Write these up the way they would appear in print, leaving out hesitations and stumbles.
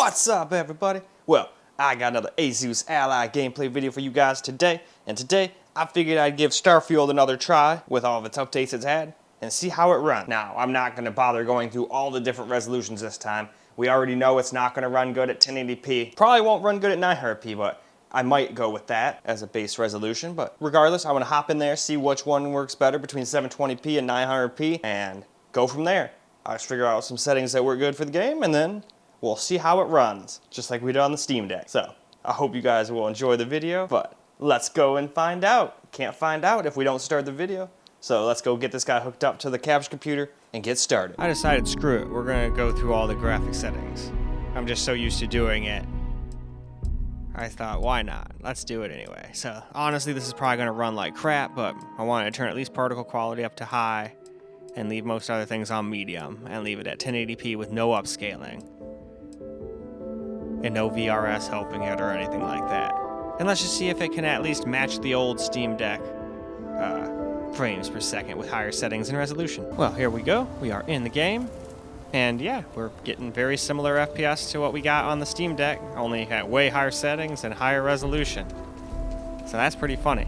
What's up, everybody? Well, I got another Asus Ally gameplay video for you guys today, and today I figured I'd give Starfield another try with all of its updates it's had and see how it runs. Now, I'm not going to bother going through all the different resolutions this time. We already know it's not going to run good at 1080p. Probably won't run good at 900p, but I might go with that as a base resolution. But regardless, I want to hop in there, see which one works better between 720p and 900p, and go from there. I'll just figure out some settings that work good for the game, and then we'll see how it runs, just like we did on the Steam Deck. So, I hope you guys will enjoy the video, but let's go and find out. Can't find out if we don't start the video. So let's go get this guy hooked up to the capture computer and get started. I decided, screw it, we're gonna go through all the graphic settings. I'm just so used to doing it. I thought, why not? Let's do it anyway. So, honestly, this is probably gonna run like crap, but I wanted to turn at least particle quality up to high and leave most other things on medium and leave it at 1080p with no upscaling. And no VRS helping it or anything like that. And let's just see if it can at least match the old Steam Deck frames per second with higher settings and resolution. Well, here we go. We are in the game. And yeah, we're getting very similar FPS to what we got on the Steam Deck, only at way higher settings and higher resolution. So that's pretty funny.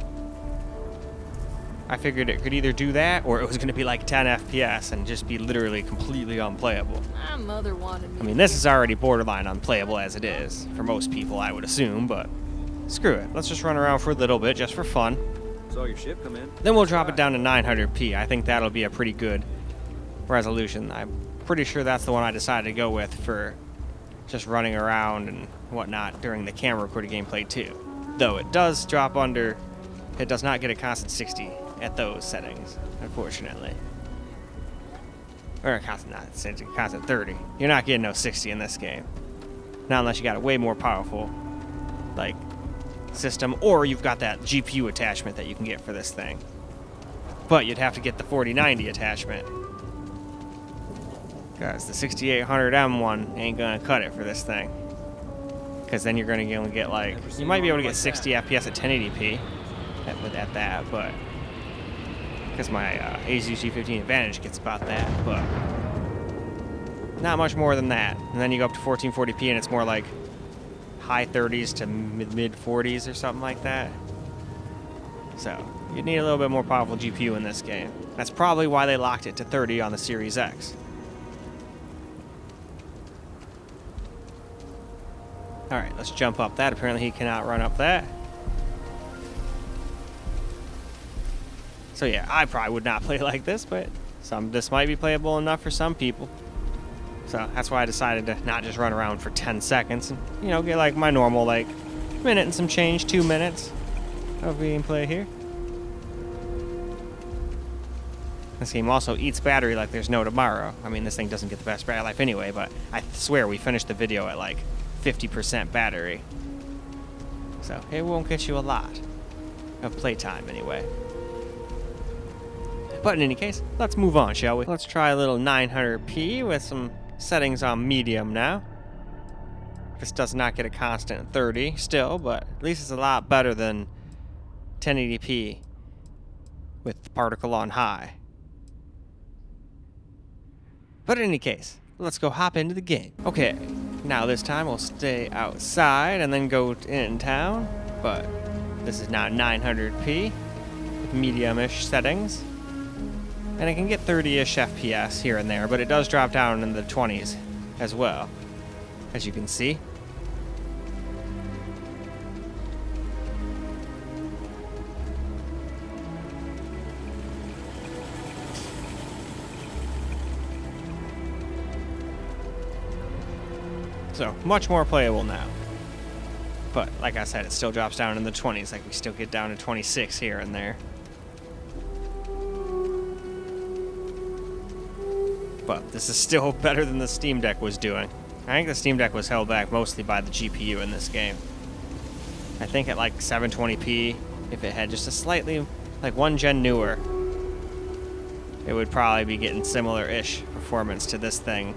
I figured it could either do that or it was going to be like 10 FPS and just be literally completely unplayable. My mother wanted me. I mean, this is already borderline unplayable as it is, for most people I would assume, but screw it. Let's just run around for a little bit just for fun. Saw your ship come in. Then we'll drop it down to 900p. I think that'll be a pretty good resolution. I'm pretty sure that's the one I decided to go with for just running around and whatnot during the camera recorded gameplay too. Though it does drop under, it does not get a constant 60 at those settings, unfortunately. Or a constant, not a constant 30. You're not getting no 60 in this game. Not unless you got a way more powerful, like, system, or you've got that GPU attachment that you can get for this thing. But you'd have to get the 4090 attachment, because the 6800M one ain't gonna cut it for this thing. Because then you're gonna only get like, you might be able to get 60 FPS at 1080p at that, but because my Asus G15 Advantage gets about that, but not much more than that. And then you go up to 1440p and it's more like high 30s to mid 40s or something like that. So you need a little bit more powerful GPU in this game. That's probably why they locked it to 30 on the Series X. Alright, let's jump up that. Apparently he cannot run up that. So yeah, I probably would not play like this, but this might be playable enough for some people. So that's why I decided to not just run around for 10 seconds and, you know, get like my normal like minute and some change, 2 minutes of gameplay here. This game also eats battery like there's no tomorrow. I mean, this thing doesn't get the best battery life anyway, but I swear we finished the video at like 50% battery. So it won't get you a lot of playtime anyway. But in any case, let's move on, shall we? Let's try a little 900p with some settings on medium now. This does not get a constant 30 still, but at least it's a lot better than 1080p with the particle on high. But in any case, let's go hop into the game. Okay, now this time we'll stay outside and then go in town, but this is now 900p with medium-ish settings. And it can get 30-ish FPS here and there, but it does drop down in the 20s as well, as you can see. So, much more playable now. But, like I said, it still drops down in the 20s, like we still get down to 26 here and there. But this is still better than the Steam Deck was doing. I think the Steam Deck was held back mostly by the GPU in this game. I think at like 720p, if it had just a slightly, like 1 gen newer, it would probably be getting similar-ish performance to this thing.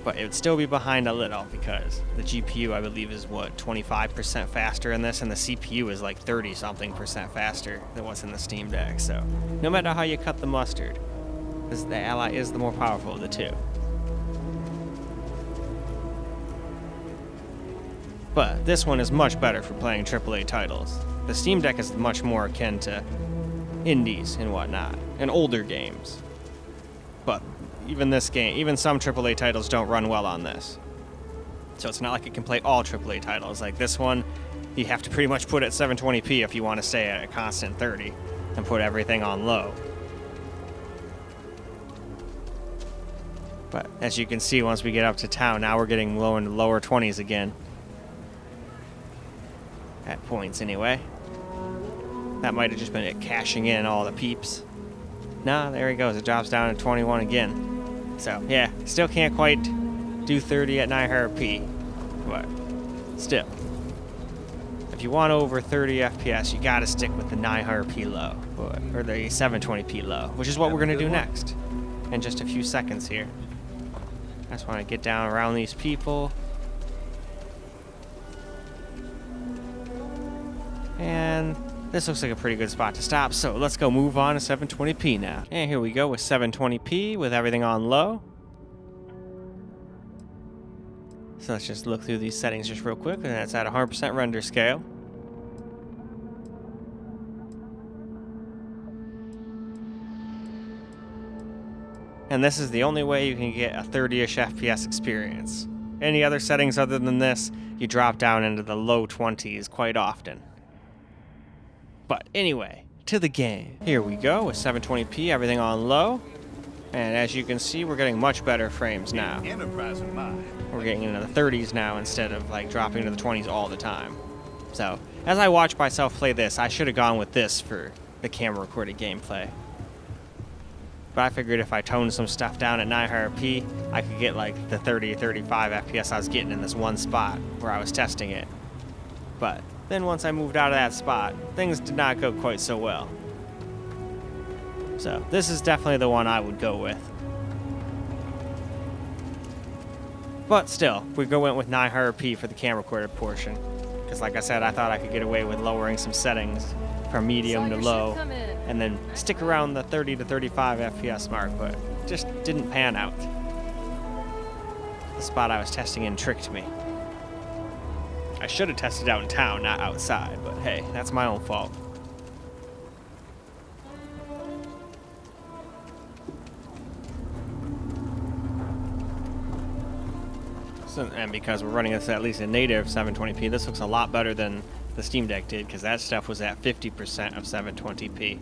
But it would still be behind a little because the GPU, I believe, is what, 25% faster in this, and the CPU is like 30-something% faster than what's in the Steam Deck. So no matter how you cut the mustard, the Ally is the more powerful of the two. But this one is much better for playing AAA titles. The Steam Deck is much more akin to indies and whatnot, and older games. But even this game, even some AAA titles don't run well on this. So it's not like it can play all AAA titles. Like this one, you have to pretty much put at 720p if you want to stay at a constant 30 and put everything on low. But as you can see, once we get up to town, now we're getting low into lower 20s again. At points anyway. That might have just been it cashing in all the peeps. Nah, there he goes. It drops down to 21 again. So yeah, still can't quite do 30 at 900p. But still, if you want over 30 FPS, you gotta stick with the 900p low, or the 720p low, which is what we're gonna do next in just a few seconds here. I just want to get down around these people. And this looks like a pretty good spot to stop, so let's go move on to 720p now. And here we go with 720p with everything on low. So let's just look through these settings just real quick, and that's at 100% render scale. And this is the only way you can get a 30-ish FPS experience. Any other settings other than this, you drop down into the low 20s quite often. But anyway, to the game. Here we go with 720p, everything on low. And as you can see, we're getting much better frames now. We're getting into the 30s now instead of like dropping to the 20s all the time. So, as I watch myself play this, I should have gone with this for the camera recorded gameplay. But I figured if I toned some stuff down at 900p, I could get like the 30 or 35 FPS I was getting in this one spot where I was testing it. But then once I moved out of that spot, things did not go quite so well. So this is definitely the one I would go with. But still, we went with 900p for the camera recorded portion. Because like I said, I thought I could get away with lowering some settings from medium to low, and then stick around the 30 to 35 FPS mark, but just didn't pan out. The spot I was testing in tricked me. I should have tested out in town, not outside, but hey, that's my own fault. So, and because we're running this at least in native 720p, this looks a lot better than the Steam Deck did, because that stuff was at 50% of 720p.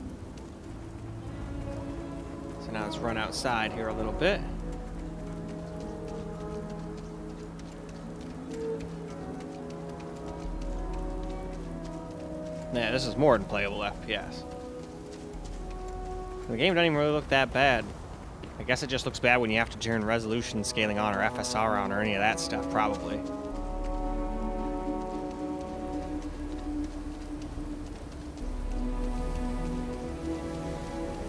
So now let's run outside here a little bit. Yeah, this is more than playable FPS. The game doesn't even really look that bad. I guess it just looks bad when you have to turn resolution scaling on or FSR on or any of that stuff, probably.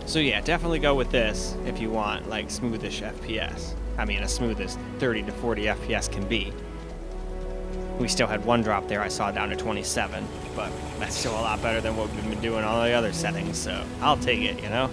So yeah, definitely go with this if you want like smoothish FPS. I mean, as smooth as 30 to 40 FPS can be. We still had one drop there I saw down to 27, but that's still a lot better than what we've been doing all the other settings, so I'll take it, you know?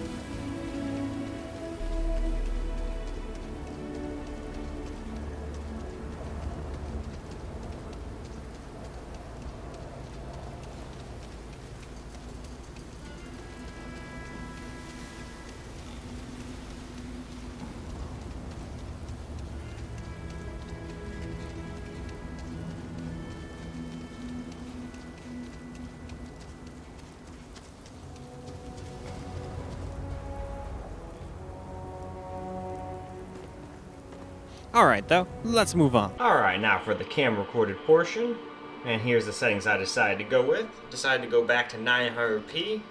Alright though, let's move on. Alright, now for the camera recorded portion. And here's the settings I decided to go with. Decided to go back to 900p.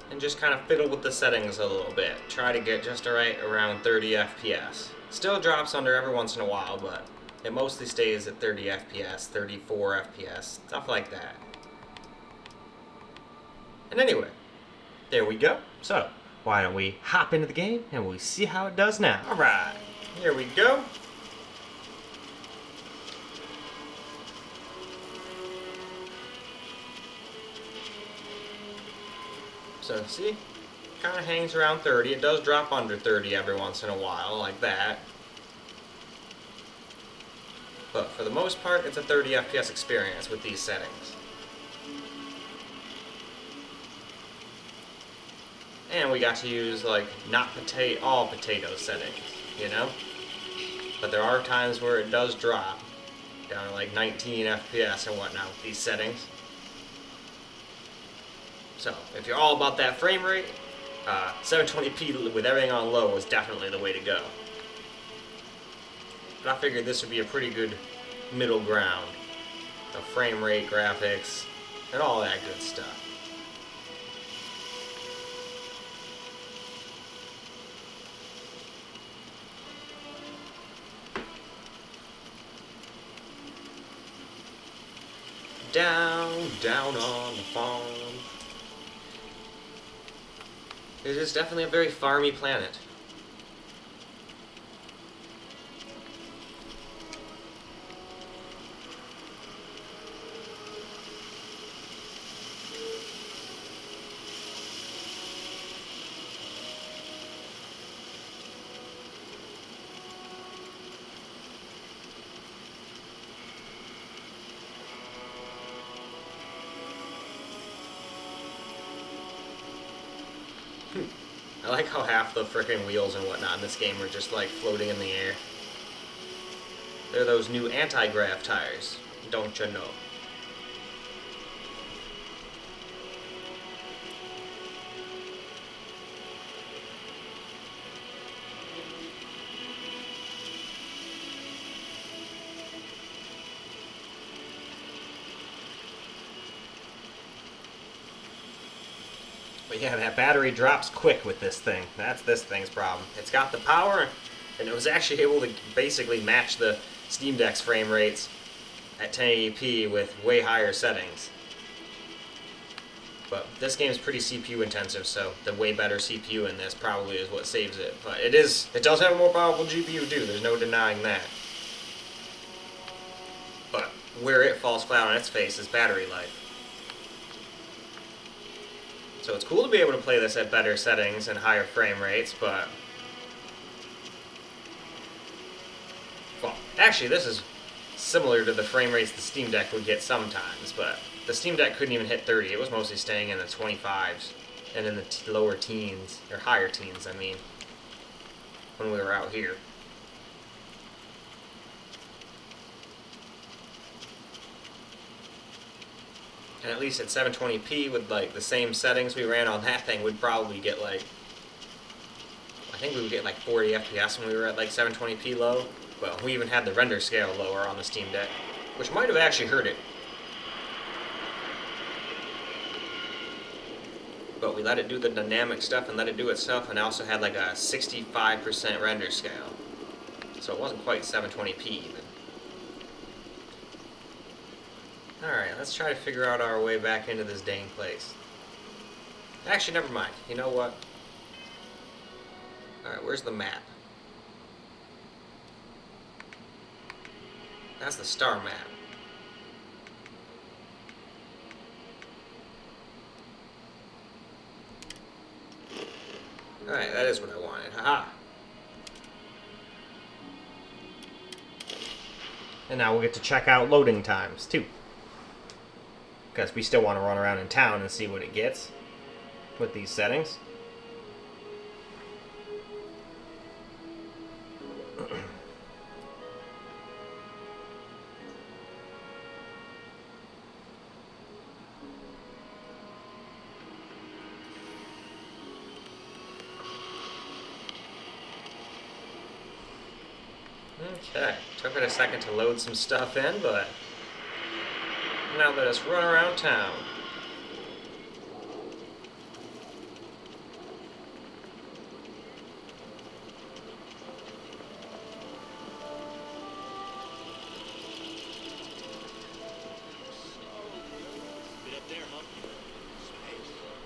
And just kind of fiddle with the settings a little bit. Try to get just right around 30 FPS. Still drops under every once in a while, but it mostly stays at 30 FPS, 34 FPS, stuff like that. And anyway, there we go. So, why don't we hop into the game and we'll see how it does now. Alright. Here we go. So see, kind of hangs around 30. It does drop under 30 every once in a while, like that. But for the most part, it's a 30 FPS experience with these settings. And we got to use, like, not all potato settings, you know? But there are times where it does drop down to like 19 FPS and whatnot with these settings. So, if you're all about that frame rate, 720p with everything on low is definitely the way to go. But I figured this would be a pretty good middle ground of frame rate, graphics, and all that good stuff. Down, down on the farm. It is definitely a very farmy planet. I like how half the frickin' wheels and whatnot in this game are just like floating in the air. They're those new anti-grav tires, don't you know? But yeah, that battery drops quick with this thing. That's this thing's problem. It's got the power, and it was actually able to basically match the Steam Deck's frame rates at 1080p with way higher settings. But this game is pretty CPU intensive, so the way better CPU in this probably is what saves it. But it does have a more powerful GPU too, there's no denying that. But where it falls flat on its face is battery life. So it's cool to be able to play this at better settings and higher frame rates, but... Well, actually this is similar to the frame rates the Steam Deck would get sometimes, but the Steam Deck couldn't even hit 30. It was mostly staying in the 25s and in the lower teens, or higher teens, I mean, when we were out here. And at least at 720p with like the same settings we ran on that thing, we'd probably get like, I think we would get like 40 FPS when we were at like 720p low. Well, we even had the render scale lower on the Steam Deck, which might have actually hurt it. But we let it do the dynamic stuff and let it do its stuff, and also had like a 65% render scale. So it wasn't quite 720p even. Alright, let's try to figure out our way back into this dang place. Actually, never mind. You know what? Alright, where's the map? That's the star map. Alright, that is what I wanted. Haha! And now we'll get to check out loading times, too. Because we still want to run around in town and see what it gets with these settings. Okay, took it a second to load some stuff in, but now let us run around town.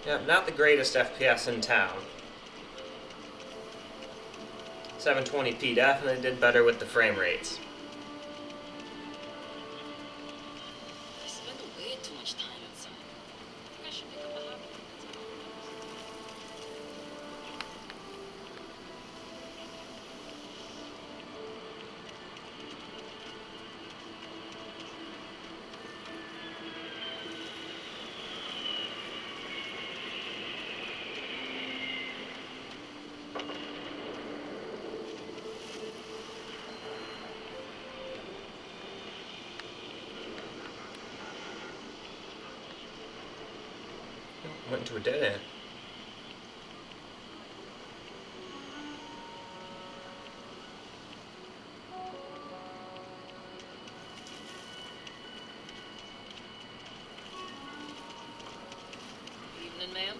Yep, not the greatest FPS in town. 720p definitely did better with the frame rates. I spend way too much time outside. I should pick up a hobby. Went into a dead end. Evening, ma'am.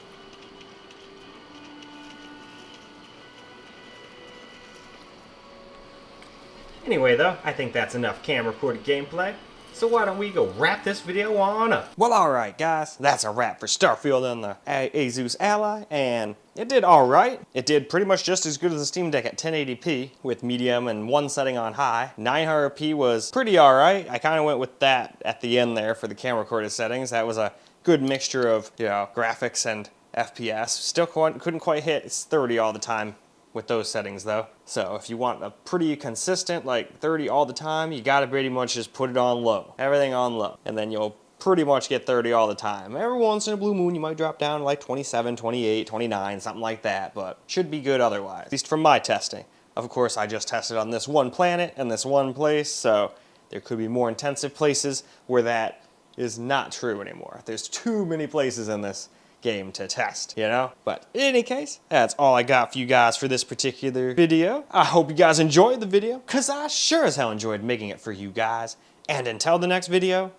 Anyway though, I think that's enough camera-recorded gameplay. So why don't we go wrap this video on up? Well, alright guys, that's a wrap for Starfield and the Asus Ally, and it did alright. It did pretty much just as good as the Steam Deck at 1080p, with medium and one setting on high. 900p was pretty alright. I kind of went with that at the end there for the camera recorded settings. That was a good mixture of, you know, graphics and FPS. Still couldn't quite hit 30 all the time with those settings though. So if you want a pretty consistent like 30 all the time, you gotta pretty much just put it on low. Everything on low. And then you'll pretty much get 30 all the time. Every once in a blue moon you might drop down to like 27, 28, 29, something like that, but should be good otherwise. At least from my testing. Of course, I just tested on this one planet and this one place, so there could be more intensive places where that is not true anymore. There's too many places in this game to test, you know? But in any case, that's all I got for you guys for this particular video. I hope you guys enjoyed the video, because I sure as hell enjoyed making it for you guys. And until the next video,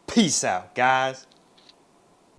peace out, guys.